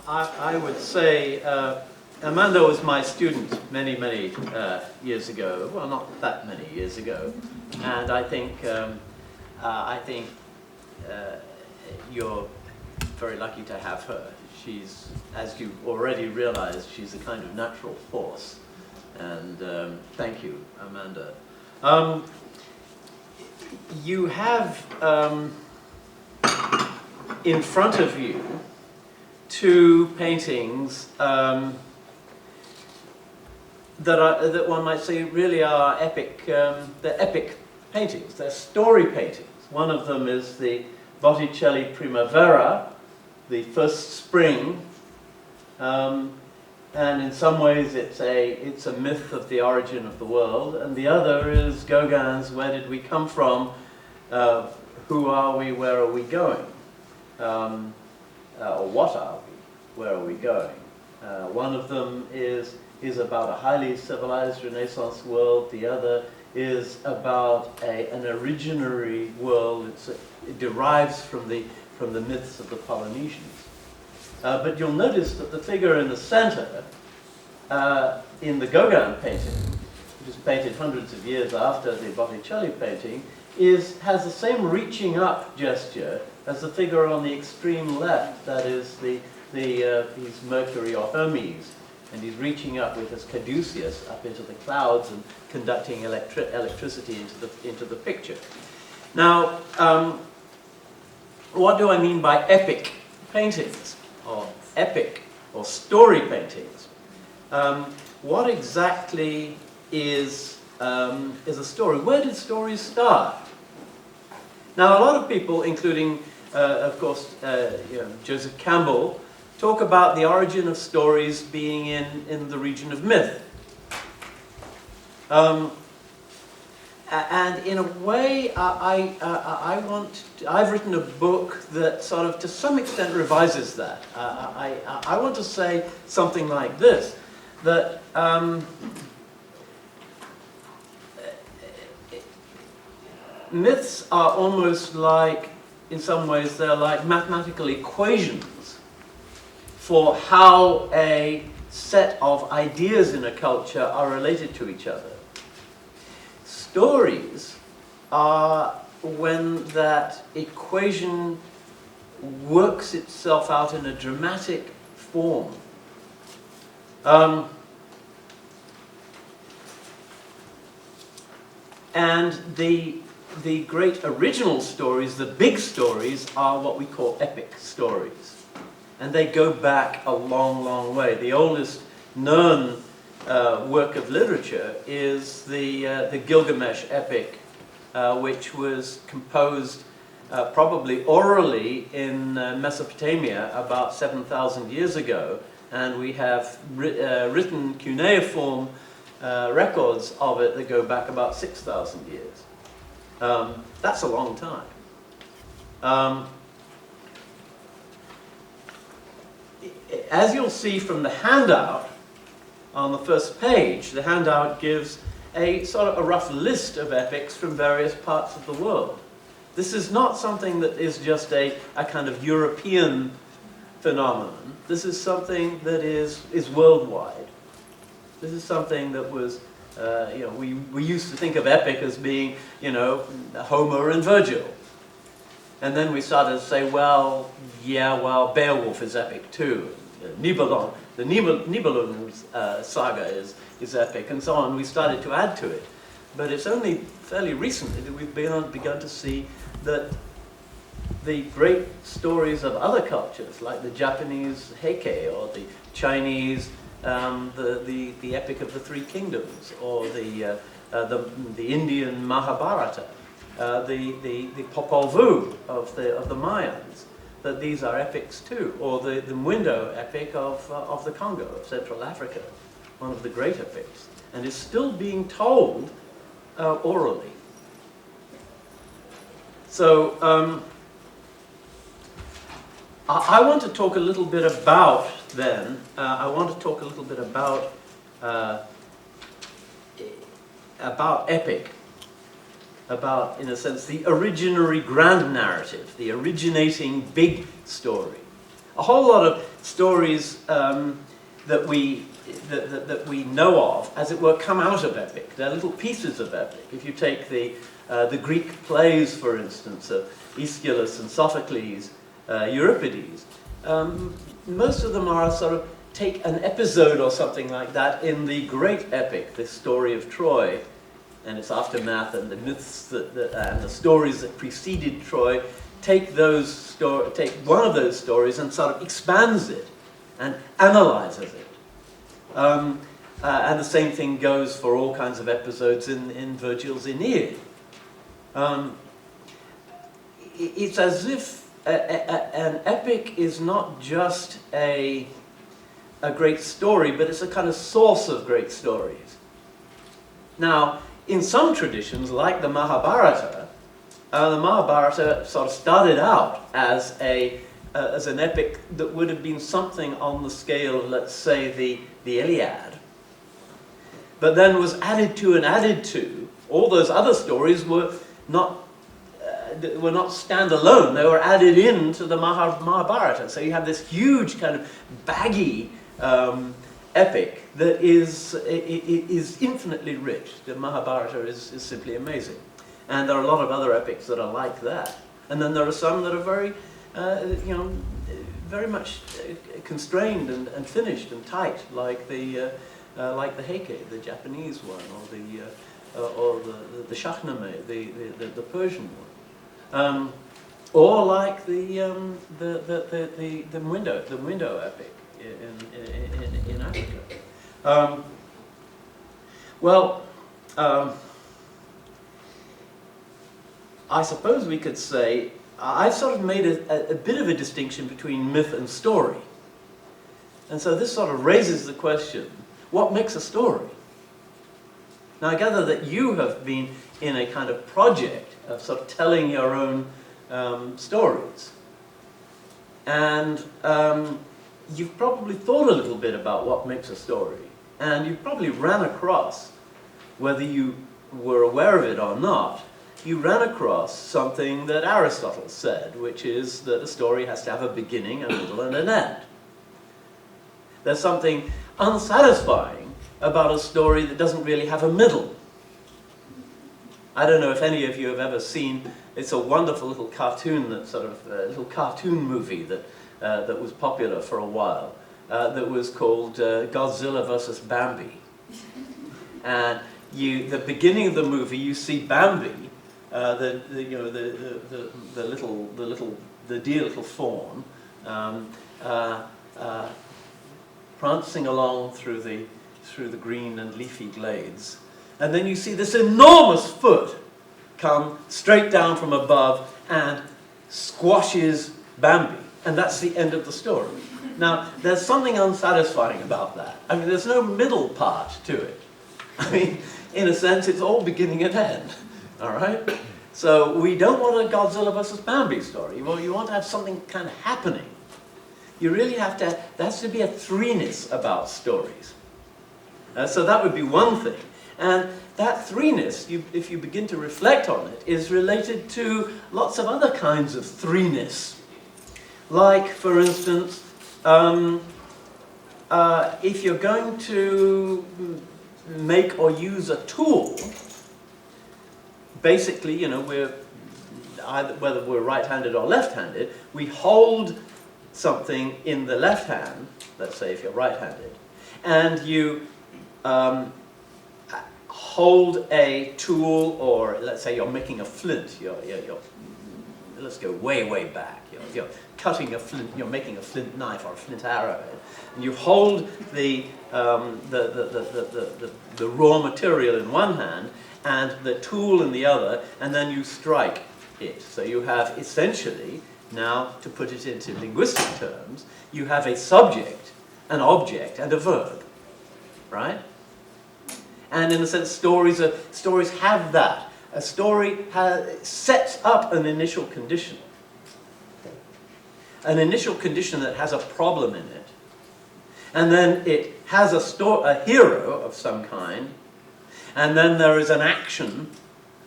I would say Amanda was my student many, many years ago. Well, not that many years ago, and I think you're very lucky to have her. She's, as you already realized, she's a kind of natural force. And thank you, Amanda. You have in front of you two paintings that one might say really are epic. They're epic paintings. They're story paintings. One of them is the Botticelli Primavera, the first spring, and in some ways it's a myth of the origin of the world. And the other is Gauguin's Where Did We Come From? Who are we? Where are we going? Or what are we? Where are we going? One of them is about a highly civilized Renaissance world. The other is about an originary world. It derives from the myths of the Polynesians. But you'll notice that the figure in the center, in the Gauguin painting, which was painted hundreds of years after the Botticelli painting, has the same reaching up gesture as the figure on the extreme left. That is he's Mercury or Hermes, and he's reaching up with his caduceus up into the clouds and conducting electricity into the picture. Now, what do I mean by epic paintings, or epic or story paintings? What exactly is a story? Where did stories start? Now, a lot of people, including, of course, Joseph Campbell, talk about the origin of stories being in the region of myth. And in a way, I've written a book that sort of, to some extent, revises that. I want to say something like this, that myths are almost like, in some ways, they're like mathematical equations for how a set of ideas in a culture are related to each other. Stories are when that equation works itself out in a dramatic form. And the great original stories, the big stories, are what we call epic stories. And they go back a long, long way. The oldest known work of literature is the Gilgamesh epic, which was composed probably orally in Mesopotamia about 7,000 years ago. And we have written cuneiform records of it that go back about 6,000 years. That's a long time. As you'll see from the handout on the first page, the handout gives a sort of a rough list of epics from various parts of the world. This is not something that is just a kind of European phenomenon. This is something that is worldwide. This is something that was, we used to think of epic as being, Homer and Virgil. And then we started to say, well, Beowulf is epic too. Nibelung, the Nibelung saga is epic, and so on. We started to add to it. But it's only fairly recently that we've begun to see that the great stories of other cultures, like the Japanese Heike, or the Chinese, the Epic of the Three Kingdoms, or the Indian Mahabharata, the Popol Vuh of the Mayans, that these are epics too, or the Mwindo epic of the Congo, of Central Africa, one of the great epics, and is still being told orally. So I want to talk a little bit about then. I want to talk a little bit about epic, about, in a sense, the originary grand narrative, the originating big story, a whole lot of stories that we know of, as it were, come out of epic. They're little pieces of epic. If you take the Greek plays, for instance, of Aeschylus and Sophocles, Euripides, most of them are sort of take an episode or something like that in the great epic, the story of Troy, and its aftermath, and the myths and the stories that preceded Troy. Take one of those stories and sort of expands it and analyzes it. And the same thing goes for all kinds of episodes in Virgil's Aeneid. It's as if an epic is not just a great story, but it's a kind of source of great stories. Now, in some traditions, like the Mahabharata sort of started out as an epic that would have been something on the scale of, let's say, the Iliad, but then was added to. All those other stories were not standalone. They were added into the Mahabharata. So you have this huge kind of baggy epic that is infinitely rich. The Mahabharata is simply amazing. And there are a lot of other epics that are like that. And then there are some that are very, very much constrained and finished and tight, like the Heike, the Japanese one, or the Shahnameh, the Persian one, or like the Window epic in Africa. I suppose we could say, I've sort of made a bit of a distinction between myth and story. And so this sort of raises the question, what makes a story? Now I gather that you have been in a kind of project of sort of telling your own stories. And you've probably thought a little bit about what makes a story. And you've probably ran across, whether you were aware of it or not, you ran across something that Aristotle said, which is that a story has to have a beginning, a middle, and an end. There's something unsatisfying about a story that doesn't really have a middle. I don't know if any of you have ever seen, it's a wonderful little cartoon, that sort of little cartoon movie that was popular for a while, that was called Godzilla vs. Bambi. And the beginning of the movie, you see Bambi, the dear little fawn, prancing along through the green and leafy glades, and then you see this enormous foot come straight down from above and squashes Bambi, and that's the end of the story. Now, there's something unsatisfying about that. I mean, there's no middle part to it. I mean, in a sense, it's all beginning and end. All right? So we don't want a Godzilla versus Bambi story. Well, you want to have something kind of happening. You really have to, there has to be a threeness about stories. So that would be one thing. And that threeness, if you begin to reflect on it, is related to lots of other kinds of threeness. Like, for instance, if you're going to make or use a tool, basically, you know, whether we're right-handed or left-handed, we hold something in the left hand, let's say if you're right-handed, and you hold a tool, or let's say you're making a flint, let's go way back, you're cutting a flint, you're making a flint knife or a flint arrowhead, and you hold the raw material in one hand and the tool in the other, and then you strike it. So you have essentially, now to put it into linguistic terms, you have a subject, an object, and a verb, right? And in a sense, stories have that. A story sets up an initial condition. An initial condition that has a problem in it. And then it has a hero of some kind, and then there is an action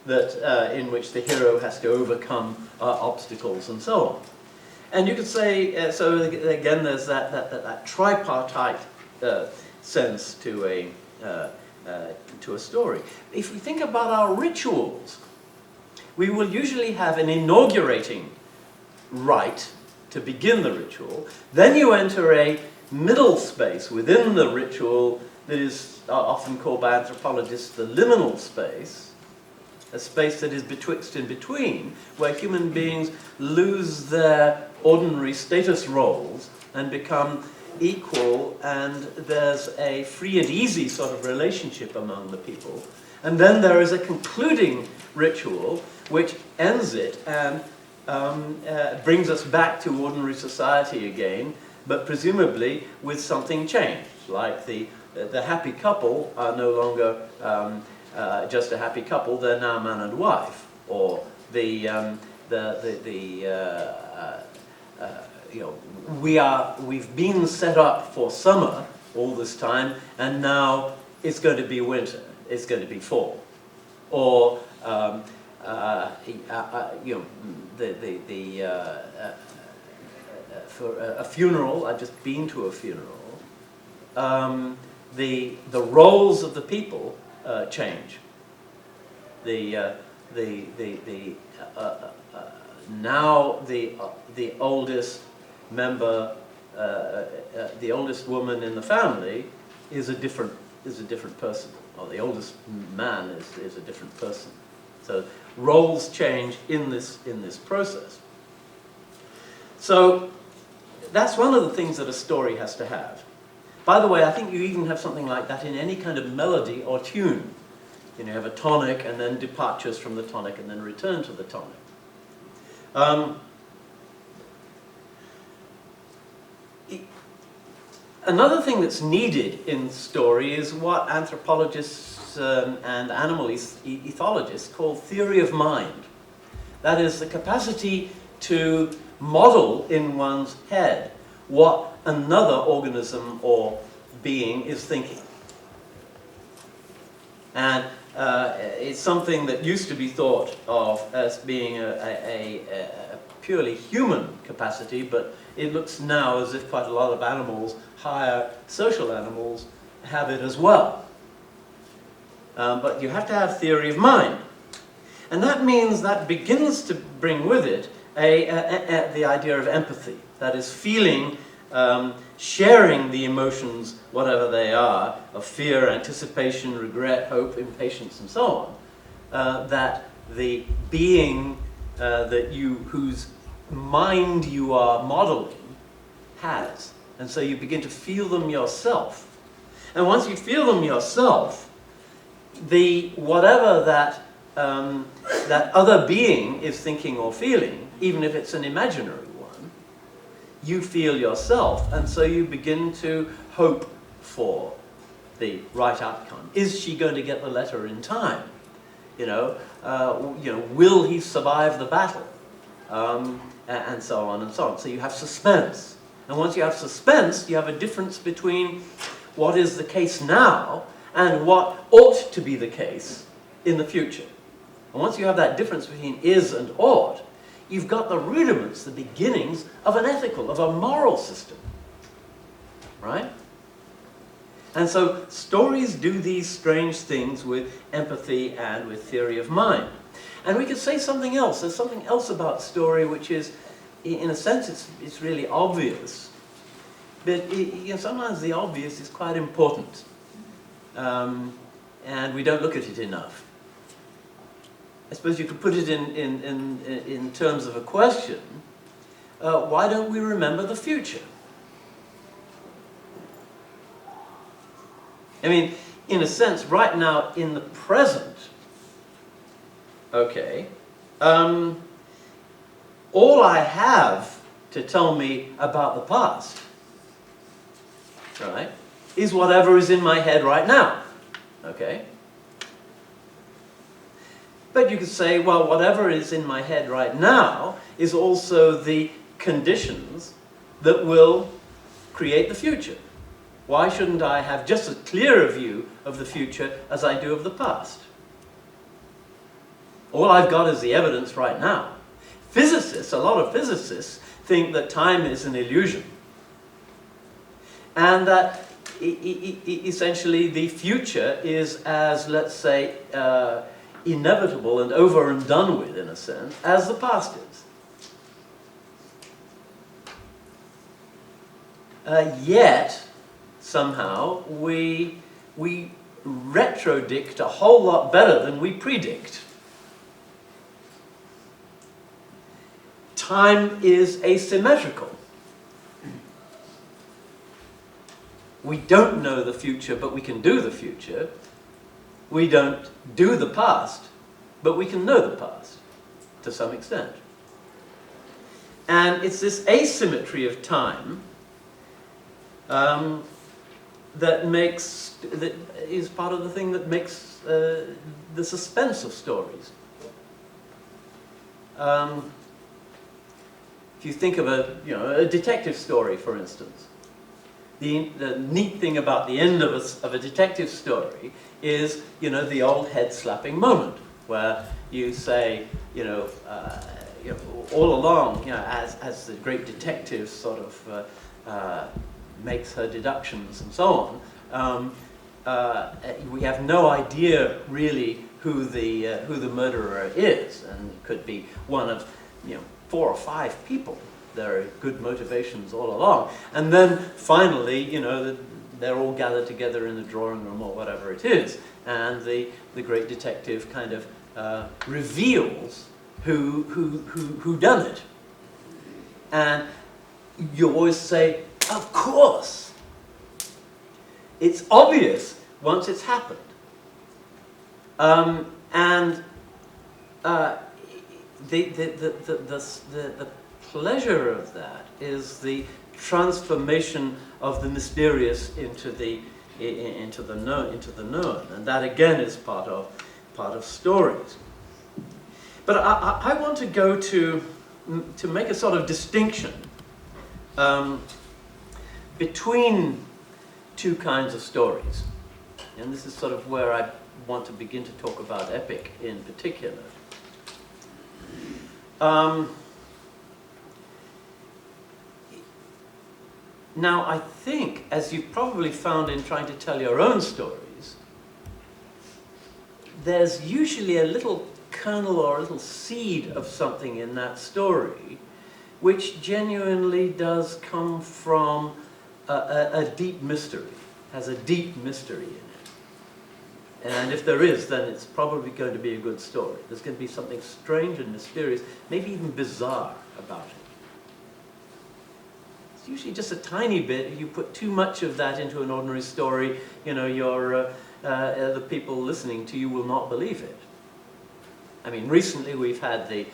that, in which the hero has to overcome obstacles and so on. And you could say, so again, there's that tripartite sense to a story. If we think about our rituals, we will usually have an inaugurating rite to begin the ritual. Then you enter a middle space within the ritual that is often called by anthropologists the liminal space, a space that is betwixt and between, where human beings lose their ordinary status roles and become equal, and there's a free and easy sort of relationship among the people. And then there is a concluding ritual which ends it and brings us back to ordinary society again, but presumably with something changed, like the happy couple are no longer just a happy couple, they're now man and wife, or we've been set up for summer all this time, and now it's going to be winter, it's going to be fall, or for a funeral. I've just been to a funeral. The roles of the people change. Now the oldest member, the oldest woman in the family is a different person, or the oldest man is a different person. So roles change in this process. So that's one of the things that a story has to have. By the way, I think you even have something like that in any kind of melody or tune. You have a tonic and then departures from the tonic and then return to the tonic. Another thing that's needed in story is what anthropologists and animal ethologists call theory of mind. That is the capacity to model in one's head what another organism or being is thinking. And it's something that used to be thought of as being a purely human capacity, but it looks now as if quite a lot of animals, higher social animals, have it as well. But you have to have theory of mind. And that means that begins to bring with it the idea of empathy. That is, feeling, sharing the emotions, whatever they are, of fear, anticipation, regret, hope, impatience, and so on, that the being whose mind you are modeling has. And so you begin to feel them yourself. And once you feel them yourself, whatever that other being is thinking or feeling, even if it's an imaginary one, you feel yourself, and so you begin to hope for the right outcome. Is she going to get the letter in time? Will he survive the battle? And so on and so on. So you have suspense. And once you have suspense, you have a difference between what is the case now and what ought to be the case in the future. And once you have that difference between is and ought, you've got the rudiments, the beginnings of an ethical, of a moral system. Right? And so stories do these strange things with empathy and with theory of mind. And we could say something else. There's something else about story which is, in a sense, it's really obvious. But sometimes the obvious is quite important. And we don't look at it enough. I suppose you could put it in terms of a question. Why don't we remember the future? I mean, in a sense, right now, in the present, okay, all I have to tell me about the past, right, is whatever is in my head right now, okay? But you could say, well, whatever is in my head right now is also the conditions that will create the future. Why shouldn't I have just as clear a view of the future as I do of the past? All I've got is the evidence right now. Physicists, a lot of physicists, think that time is an illusion, and that essentially the future is as, let's say, inevitable and over and done with, in a sense, as the past is. Yet, somehow, we retrodict a whole lot better than we predict. Time is asymmetrical. We don't know the future, but we can do the future. We don't do the past, but we can know the past, to some extent. And it's this asymmetry of time that is part of the thing that makes the suspense of stories. If you think of a detective story, for instance, the neat thing about the end of a detective story is, the old head-slapping moment, where you say, all along, as the great detective sort of makes her deductions and so on, we have no idea really who the murderer is, and it could be one of 4 or 5 people. There are good motivations all along, and then finally, they're all gathered together in the drawing room or whatever it is, and the great detective kind of reveals who done it, and you always say, of course. It's obvious once it's happened. And the pleasure of that is the transformation of the mysterious into the known, and that again is part of stories. But I want to go to make a sort of distinction between 2 kinds of stories, and this is sort of where I want to begin to talk about epic in particular. Now, I think, as you've probably found in trying to tell your own stories, there's usually a little kernel or a little seed of something in that story which genuinely does come from a deep mystery, has a deep mystery in it. And if there is, then it's probably going to be a good story. There's going to be something strange and mysterious, maybe even bizarre about it. It's usually just a tiny bit. If you put too much of that into an ordinary story, the people listening to you will not believe it. I mean, recently we've had the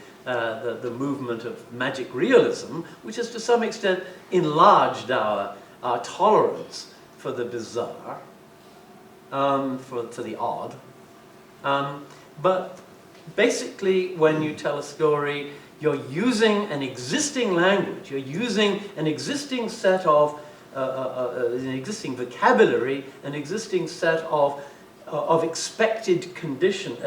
movement of magic realism, which has to some extent enlarged our tolerance for the bizarre, for the odd. But basically, when you tell a story, you're using an existing language, you're using an existing set of, an existing vocabulary, an existing set of expected conditions.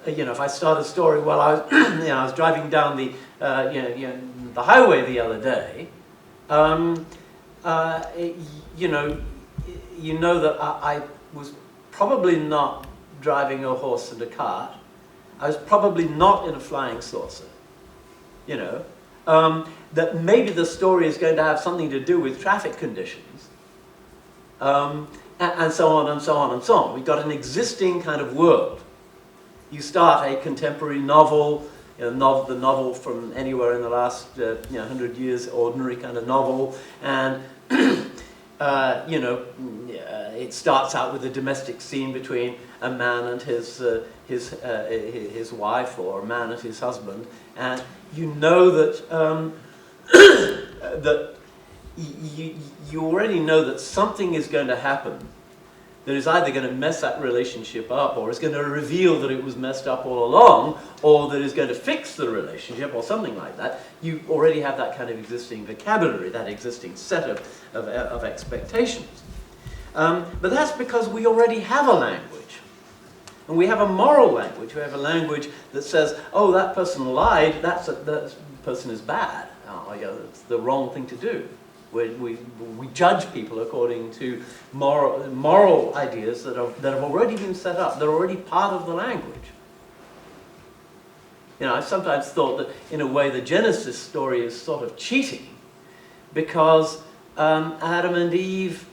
If I start a story, well, I was driving down the highway the other day. You know that I was probably not driving a horse and a cart. I was probably not in a flying saucer. That maybe the story is going to have something to do with traffic conditions, and so on and so on and so on. We've got an existing kind of world. You start a contemporary novel, the novel from anywhere in the last 100 years, ordinary kind of novel, and it starts out with a domestic scene between a man and his wife, or a man and his husband, and you know that that you already know that something is going to happen that is either going to mess that relationship up, or is going to reveal that it was messed up all along, or that is going to fix the relationship, or something like that. You already have that kind of existing vocabulary, that existing set of expectations. But that's because we already have a language. And we have a moral language. We have a language that says, oh, that person lied, that person is bad. Oh, yeah, that's the wrong thing to do. We judge people according to moral ideas that have already been set up. They're already part of the language. You know, I've sometimes thought that, in a way, the Genesis story is sort of cheating, because Adam and Eve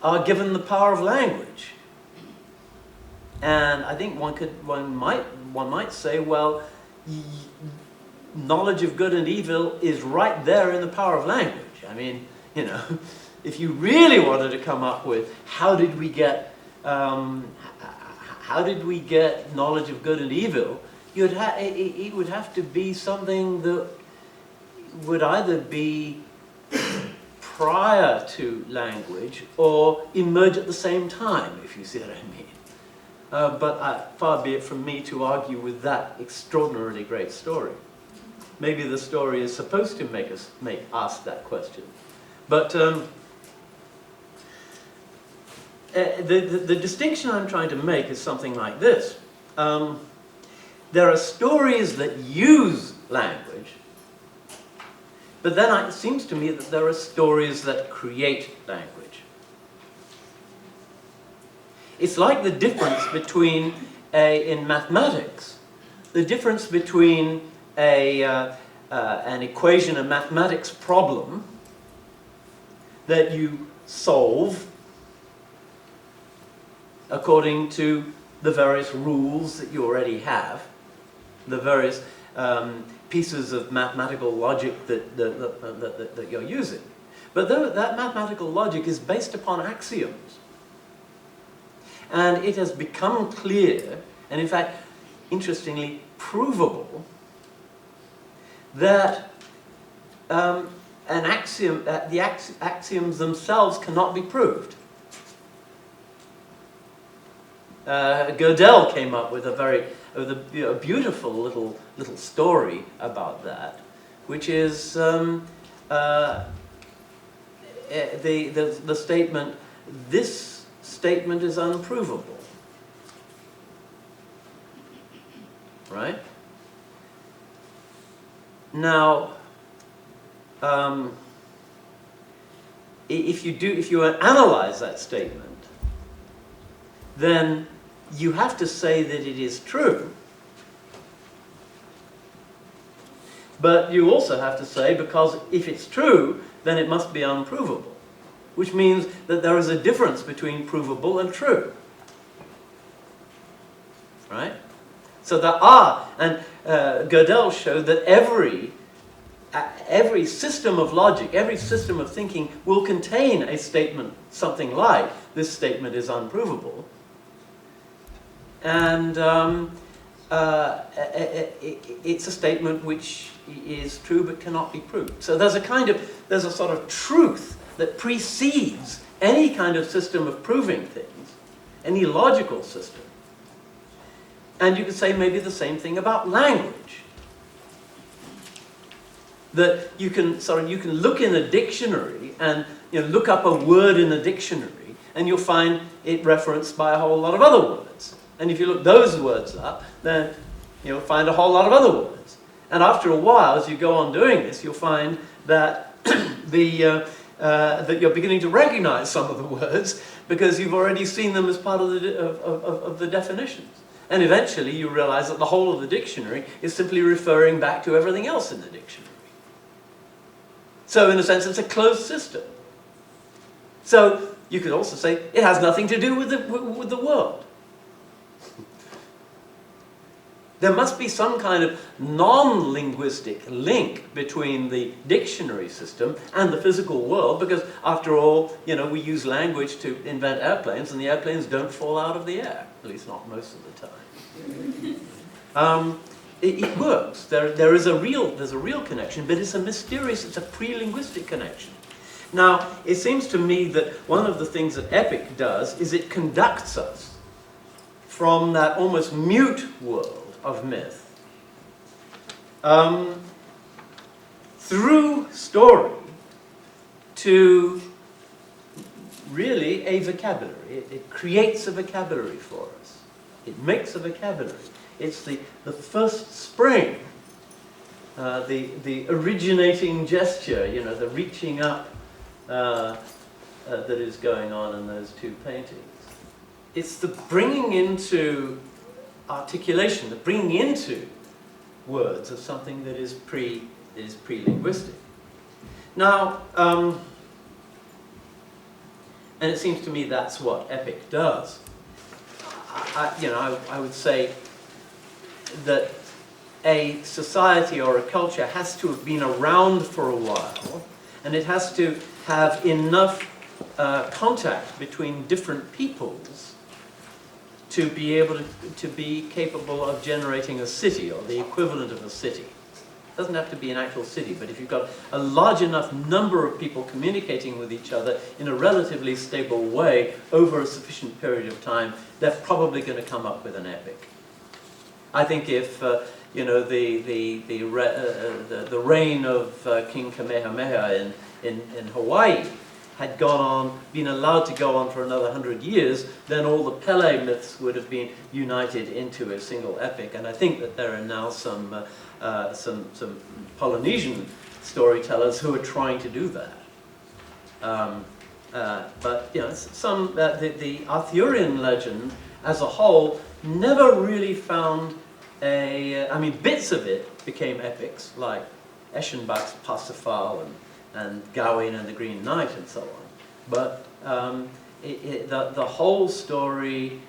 are given the power of language. And I think one might say, well, knowledge of good and evil is right there in the power of language. I mean, you know, if you really wanted to come up with how did we get knowledge of good and evil, it would have to be something that would either be prior to language or emerge at the same time, if you see what I mean. But far be it from me to argue with that extraordinarily great story. Maybe the story is supposed to make us ask that question. But the distinction I'm trying to make is something like this. There are stories that use language, but then it seems to me that there are stories that create language. It's like the difference between, in mathematics, the difference between an equation, a mathematics problem that you solve according to the various rules that you already have, the various pieces of mathematical logic that you're using. But that mathematical logic is based upon axioms. And it has become clear, and in fact, interestingly, provable, that the axioms themselves cannot be proved. Gödel came up with a beautiful little story about that, which is the statement, this statement is unprovable. Right? Now, if you analyze that statement, then you have to say that it is true. But you also have to say, because if it's true, then it must be unprovable. Which means that there is a difference between provable and true. Right? So there are, and Gödel showed that every system of logic, every system of thinking will contain a statement, something like, this statement is unprovable. And it's a statement which is true but cannot be proved. So there's a sort of truth that precedes any kind of system of proving things, any logical system. And you could say maybe the same thing about language. That you can look in a dictionary and look up a word in a dictionary, and you'll find it referenced by a whole lot of other words. And if you look those words up, then you'll find a whole lot of other words. And after a while, as you go on doing this, you'll find that that you're beginning to recognize some of the words because you've already seen them as part of the definitions. And eventually you realize that the whole of the dictionary is simply referring back to everything else in the dictionary. So in a sense, it's a closed system. So you could also say it has nothing to do with the world. There must be some kind of non-linguistic link between the dictionary system and the physical world, because after all, we use language to invent airplanes, and the airplanes don't fall out of the air, at least not most of the time. It works. There's a real connection, but it's a pre-linguistic connection. Now, it seems to me that one of the things that epic does is it conducts us from that almost mute world of myth through story to really a vocabulary. It creates a vocabulary for us. It makes a vocabulary. It's the first spring, the originating gesture, you know, the reaching up that is going on in those two paintings. It's the bringing into articulation, the bringing into words of something that is pre-linguistic. Now, and it seems to me that's what epic does. I would say that a society or a culture has to have been around for a while, and it has to have enough contact between different peoples to be able to be capable of generating a city, or the equivalent of a city. It doesn't have to be an actual city, but if you've got a large enough number of people communicating with each other in a relatively stable way over a sufficient period of time, they're probably going to come up with an epic. I think if the reign of King Kamehameha in Hawaii had been allowed to go on for another 100 years, then all the Pele myths would have been united into a single epic. And I think that there are now some Polynesian storytellers who are trying to do that. But you know, the Arthurian legend as a whole never really found I mean, bits of it became epics, like Eschenbach's Parsifal and Gawain and the Green Knight and so on. But the whole story,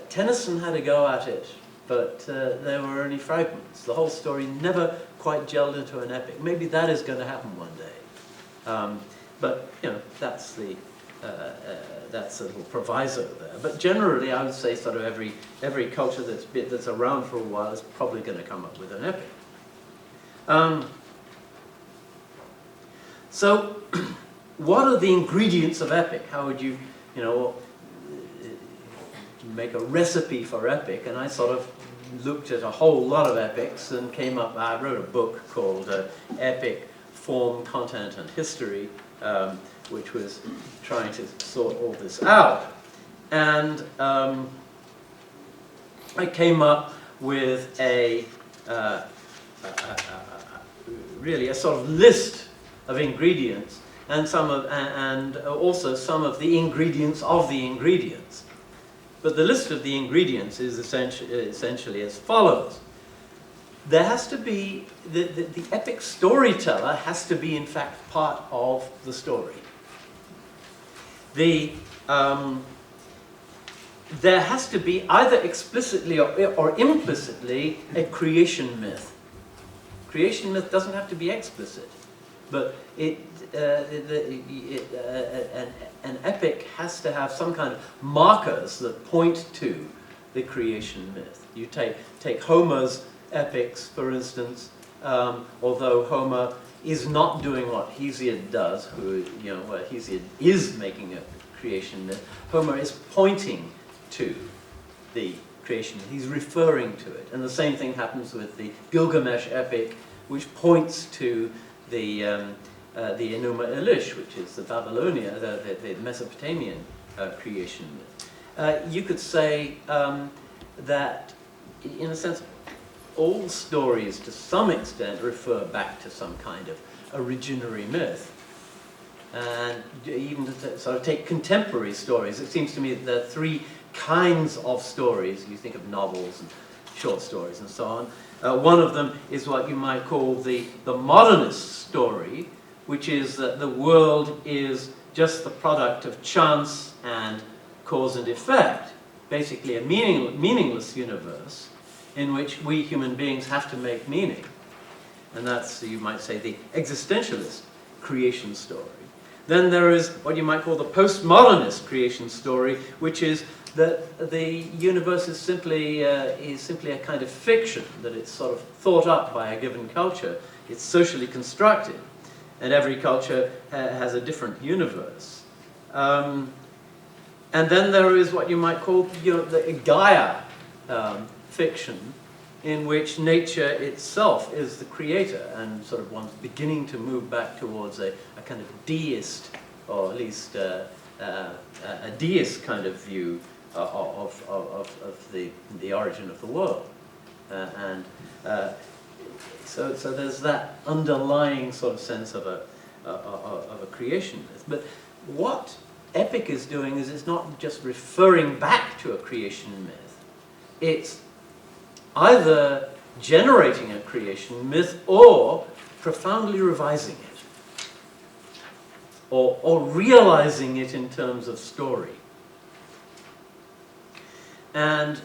Tennyson had a go at it, but there were only fragments. The whole story never quite gelled into an epic. Maybe that is going to happen one day. But you know, that's a little proviso there. But generally, I would say sort of every culture that's around for a while is probably going to come up with an epic. So, what are the ingredients of epic? How would you make a recipe for epic? And I sort of looked at a whole lot of epics and came up. I wrote a book called Epic: Form, Content, and History, which was trying to sort all this out. And I came up with really a sort of list of ingredients, and also some of the ingredients of the ingredients. But the list of the ingredients is essentially as follows. There has to be, the epic storyteller has to be in fact part of the story. There has to be either explicitly or implicitly a creation myth. Creation myth doesn't have to be explicit, but an epic has to have some kind of markers that point to the creation myth. You take Homer's epics, for instance, although Homer is not doing what Hesiod does, where Hesiod is making a creation myth. Homer is pointing to the creation myth. He's referring to it. And the same thing happens with the Gilgamesh epic, which points to the Enuma Elish, which is the the Mesopotamian creation myth. You could say that, in a sense, all stories to some extent refer back to some kind of originary myth. And even to sort of take contemporary stories, it seems to me that there are three kinds of stories. You think of novels and short stories and so on. One of them is what you might call the modernist story, which is that the world is just the product of chance and cause and effect, basically a meaningless universe in which we human beings have to make meaning. And that's, you might say, the existentialist creation story. Then there is what you might call the postmodernist creation story, which is that the universe is simply a kind of fiction, that it's sort of thought up by a given culture. It's socially constructed, and every culture has a different universe. And then there is what you might call, the Gaia fiction, in which nature itself is the creator, and sort of one's beginning to move back towards a kind of deist, or at least a deist kind of view of the origin of the world. So there's that underlying sort of sense of a creation myth. But what epic is doing is it's not just referring back to a creation myth. It's either generating a creation myth or profoundly revising it, or realizing it in terms of story. And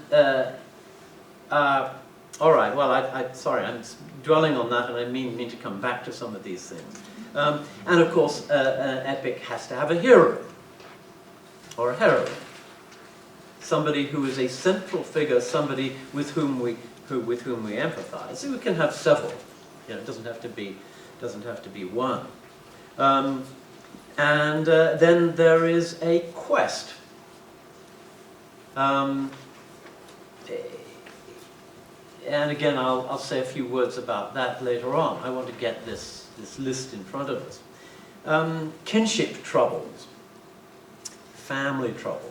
all right, well, sorry, I'm dwelling on that, and I mean to come back to some of these things. And of course, an epic has to have a hero or a heroine, somebody who is a central figure, somebody with whom we empathize. So we can have several. You know, it doesn't have to be one. And then there is a quest. And again, I'll say a few words about that later on. I want to get this list in front of us. Kinship troubles, family troubles.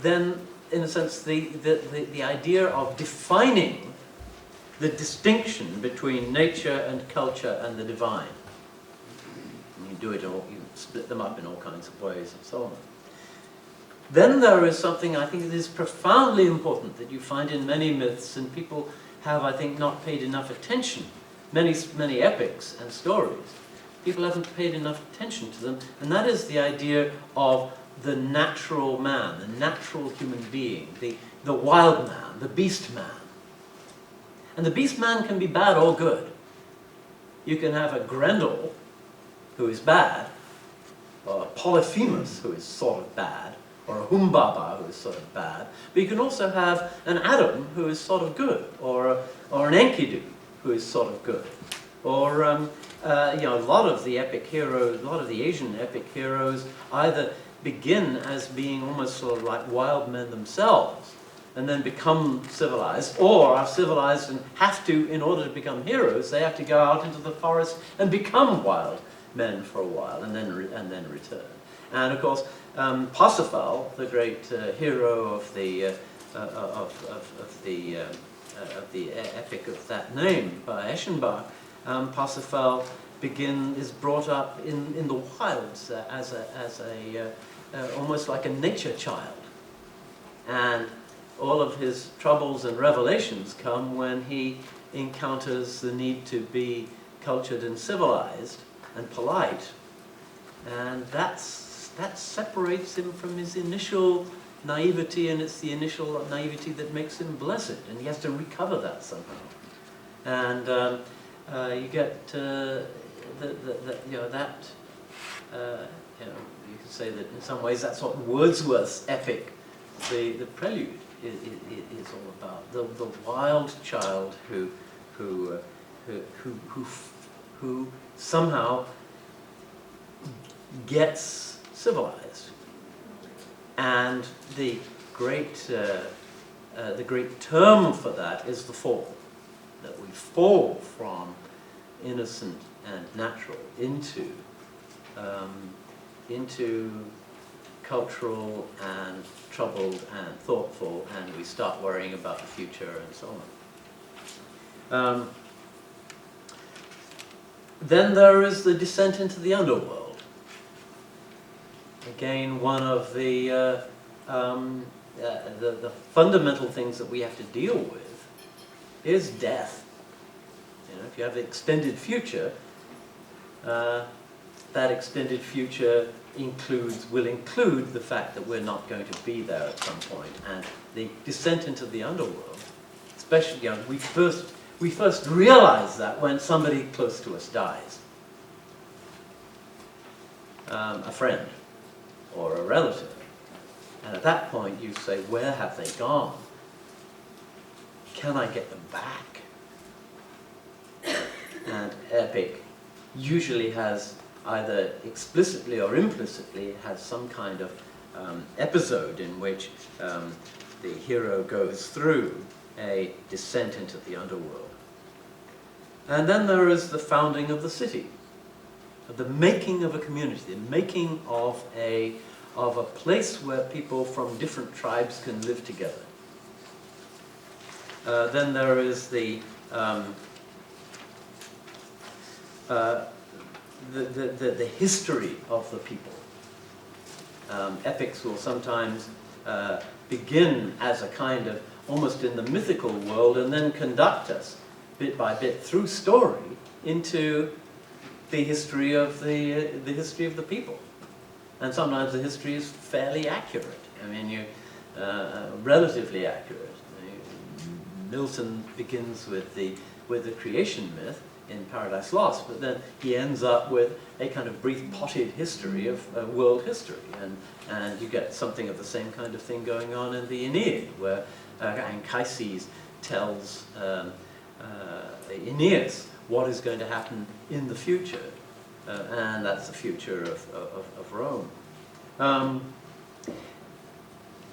Then, in a sense, the idea of defining the distinction between nature and culture and the divine. And you do it all, you split them up in all kinds of ways and so on. Then there is something I think that is profoundly important that you find in many myths, and people have, I think, not paid enough attention. Many epics and stories, people haven't paid enough attention to them, and that is the idea of the natural man, the natural human being, the wild man, the beast man. And the beast man can be bad or good. You can have a Grendel, who is bad, or a Polyphemus, who is sort of bad, or a Humbaba, who is sort of bad. But you can also have an Adam, who is sort of good, or an Enkidu, who is sort of good. Or a lot of the epic heroes, a lot of the Asian epic heroes either begin as being almost sort of like wild men themselves, and then become civilized, or are civilized and have to, in order to become heroes, they have to go out into the forest and become wild men for a while, and then return. And of course, Parsifal, the great hero of the epic of that name by Eschenbach, Parsifal is brought up in the wilds as almost like a nature child, and all of his troubles and revelations come when he encounters the need to be cultured and civilized and polite, and that separates him from his initial naivety, and it's the initial naivety that makes him blessed, and he has to recover that somehow. And you get you could say that in some ways that's what Wordsworth's epic, the Prelude, is all about. The wild child who somehow gets civilized, and the great term for that is the fall. That we fall from innocent and natural into cultural and troubled and thoughtful, and we start worrying about the future and so on. Then there is the descent into the underworld. Again, one of the fundamental things that we have to deal with is death. You know, if you have the extended future, that extended future will include the fact that we're not going to be there at some point, and the descent into the underworld. Especially, we first realize that when somebody close to us dies, a friend or a relative, and at that point you say, where have they gone? Can I get them back? And epic usually has, either explicitly or implicitly, has some kind of episode in which the hero goes through a descent into the underworld. And then there is the founding of the city. the making of a community, the making of a place where people from different tribes can live together. Then there is the history of the people. Epics will sometimes begin as a kind of almost in the mythical world and then conduct us bit by bit through story into the history of the people. And sometimes the history is fairly accurate. I mean, relatively accurate. Milton begins with the creation myth in Paradise Lost, but then he ends up with a kind of brief potted history of world history, and you get something of the same kind of thing going on in the Aeneid, where Anchises tells Aeneas what is going to happen in the future, and that's the future of Rome. And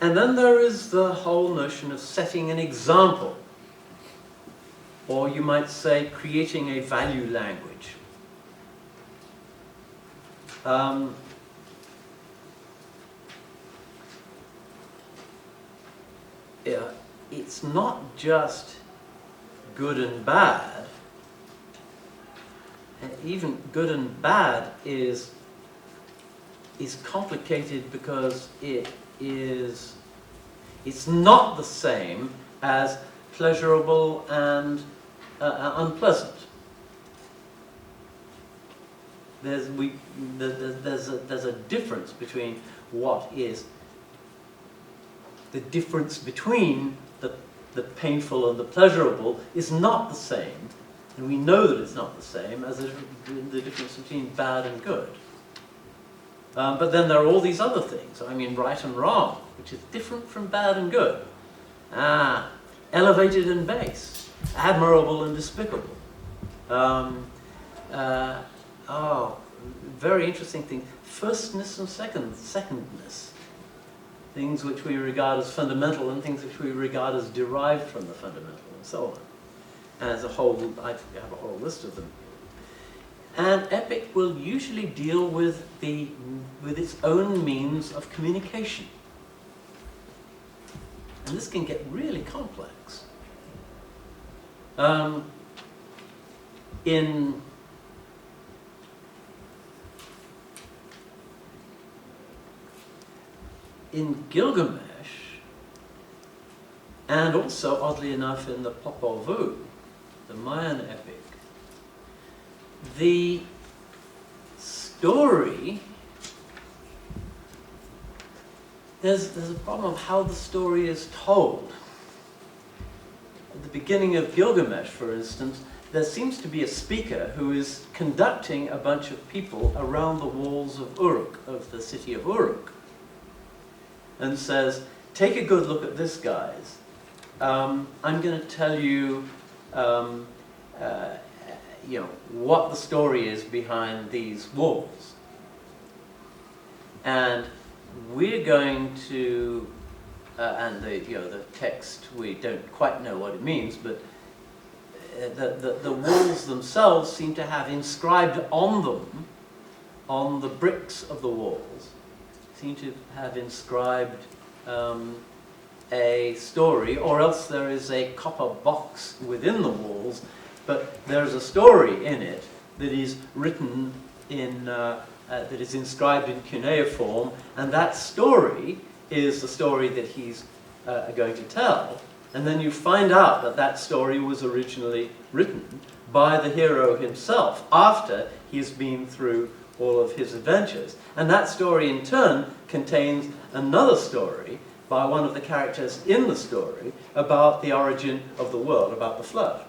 then there is the whole notion of setting an example, or you might say creating a value language. It's not just good and bad. And even good and bad is complicated because it's not the same as pleasurable and unpleasant. There's a difference between what is the difference between the painful and the pleasurable is not the same, and we know that it's not the same as the difference between bad and good. But then there are all these other things. I mean, right and wrong, which is different from bad and good. Elevated and base, admirable and despicable. Very interesting thing. Firstness and secondness. Things which we regard as fundamental and things which we regard as derived from the fundamental, and so on. As a whole, I have a whole list of them. And epic will usually deal with its own means of communication. And this can get really complex. In Gilgamesh, and also, oddly enough, in the Popol Vuh, the Mayan epic, the story, there's a problem of how the story is told. At the beginning of Gilgamesh, for instance, there seems to be a speaker who is conducting a bunch of people around the walls of Uruk, of the city of Uruk, and says, take a good look at this, guys. I'm going to tell you, what the story is behind these walls. And we're going to, and the text, we don't quite know what it means, but the walls themselves seem to have inscribed on them, on the bricks of the walls, seem to have inscribed a story, or else there is a copper box within the walls, but there's a story in it that is written in, that is inscribed in cuneiform, and that story is the story that he's going to tell. And then you find out that that story was originally written by the hero himself after he's been through all of his adventures. And that story in turn contains another story by one of the characters in the story about the origin of the world, about the flood.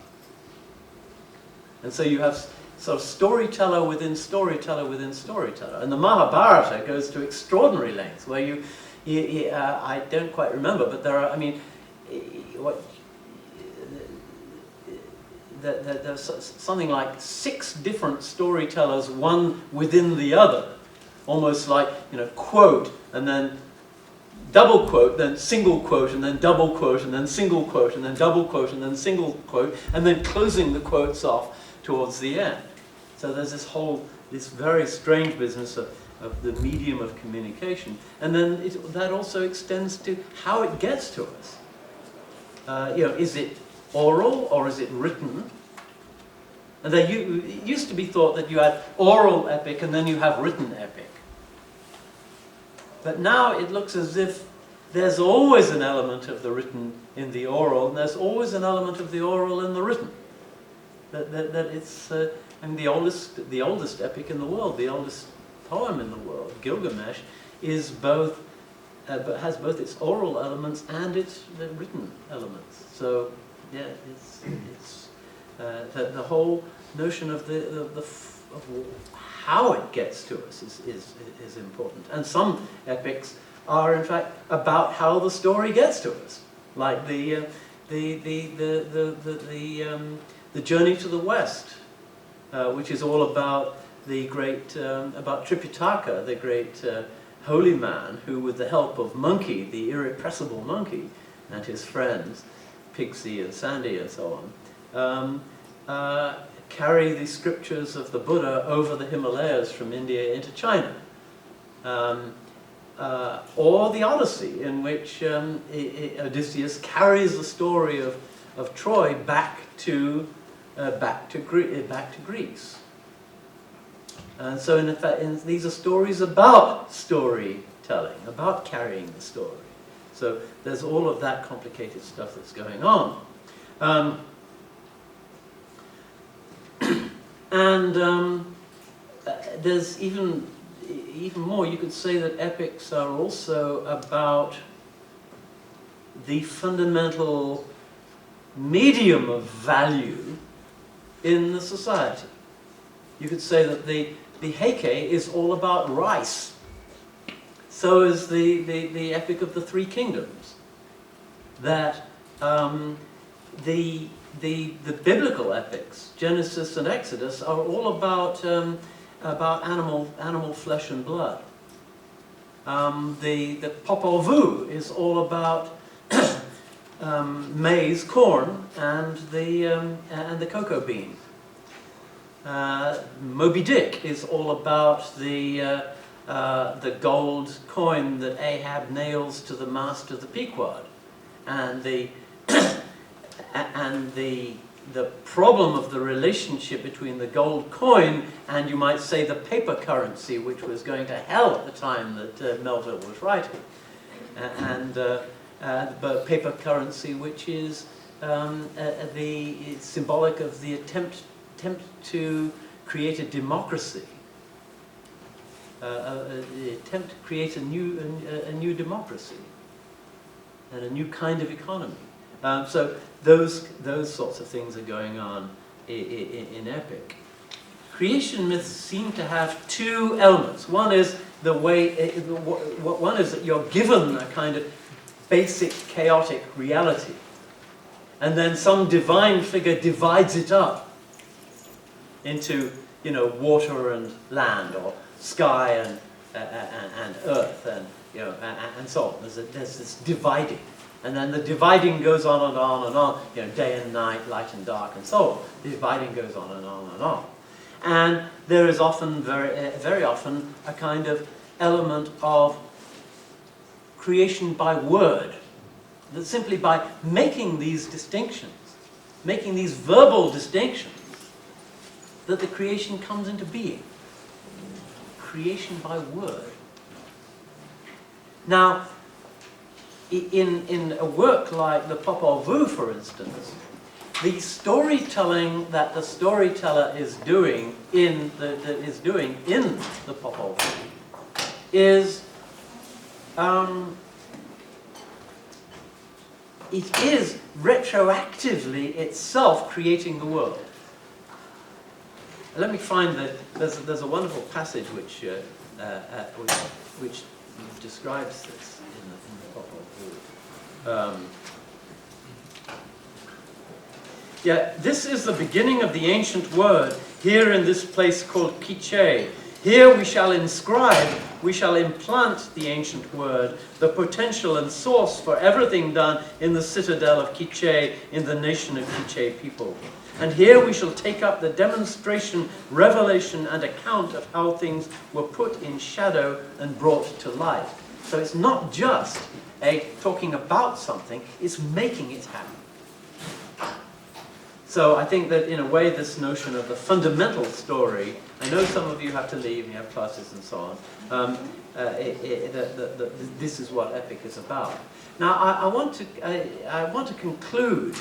And so you have sort of storyteller within storyteller within storyteller. And the Mahabharata goes to extraordinary lengths where I don't quite remember, but there are, there's something like 6 different storytellers, one within the other, almost like, quote, and then double quote, then single quote, and then double quote, and then single quote, and then double quote, and then single quote, and then closing the quotes off towards the end. So there's this whole this very strange business of the medium of communication. And then that also extends to how it gets to us. Is it oral or is it written? And it used to be thought that you had oral epic and then you have written epic. But now it looks as if there's always an element of the written in the oral, and there's always an element of the oral in the written. That it's the oldest epic in the world, the oldest poem in the world, Gilgamesh, is both has both its oral elements and its written elements. So yeah, it's the whole notion of of how it gets to us is important. And some epics are in fact about how the story gets to us, like the Journey to the West, which is all about the great about Tripitaka, the great holy man who, with the help of Monkey, the irrepressible monkey, and his friends, Pixie and Sandy and so on, carry the scriptures of the Buddha over the Himalayas from India into China. Or the Odyssey, in which Odysseus carries the story of Troy back to Greece. And so in effect, these are stories about storytelling, about carrying the story. So there's all of that complicated stuff that's going on. There's even more. You could say that epics are also about the fundamental medium of value in the society. You could say that the Heike is all about rice. So is the epic of the Three Kingdoms. That the biblical epics, Genesis and Exodus, are all about animal flesh and blood. The Popol Vuh is all about maize, corn, and the cocoa bean. Moby Dick is all about the gold coin that Ahab nails to the mast of the Pequod, and the problem of the relationship between the gold coin and, you might say, the paper currency, which was going to hell at the time that Melville was writing, but paper currency, which is symbolic of the attempt to create a democracy, the attempt to create a new democracy and a new kind of economy. So those sorts of things are going on in epic. Creation myths seem to have two elements. One is one is that you're given a kind of basic chaotic reality, and then some divine figure divides it up into, water and land, or sky and earth, and and so on. There's this dividing, and then the dividing goes on and on and on. Day and night, light and dark, and so on. The dividing goes on and on and on, and there is often, very often, a kind of element of creation by word, that simply by making these distinctions, making these verbal distinctions, that the creation comes into being. Creation by word. Now, in a work like the Popol Vuh, for instance, the storytelling that the storyteller is doing in the Popol Vuh is it is retroactively itself creating the world. Let me find that there's a wonderful passage which describes this in the Popol Vuh. This is the beginning of the ancient word, here in this place called Quiche. Here we shall inscribe we shall implant the ancient word, the potential and source for everything done in the citadel of Quiché, in the nation of Quiché people. And here we shall take up the demonstration, revelation, and account of how things were put in shadow and brought to light. So it's not just talking about something, it's making it happen. So I think that in a way this notion of the fundamental story, I know some of you have to leave and you have classes and so on, this is what epic is about. Now I want to conclude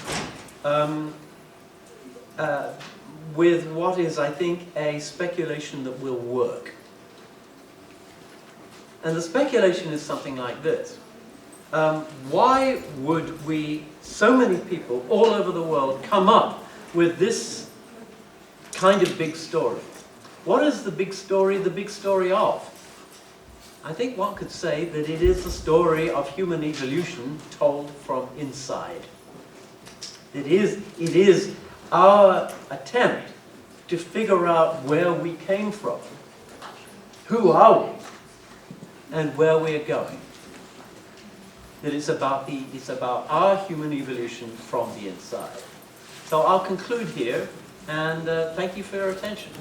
with what is, I think, a speculation that will work. And the speculation is something like this. Why would we, so many people all over the world, come up with this kind of big story? What is the big story of? I think one could say that it is the story of human evolution told from inside. It is our attempt to figure out where we came from, who are we, and where we are going. That it's about our human evolution from the inside. So I'll conclude here, and thank you for your attention.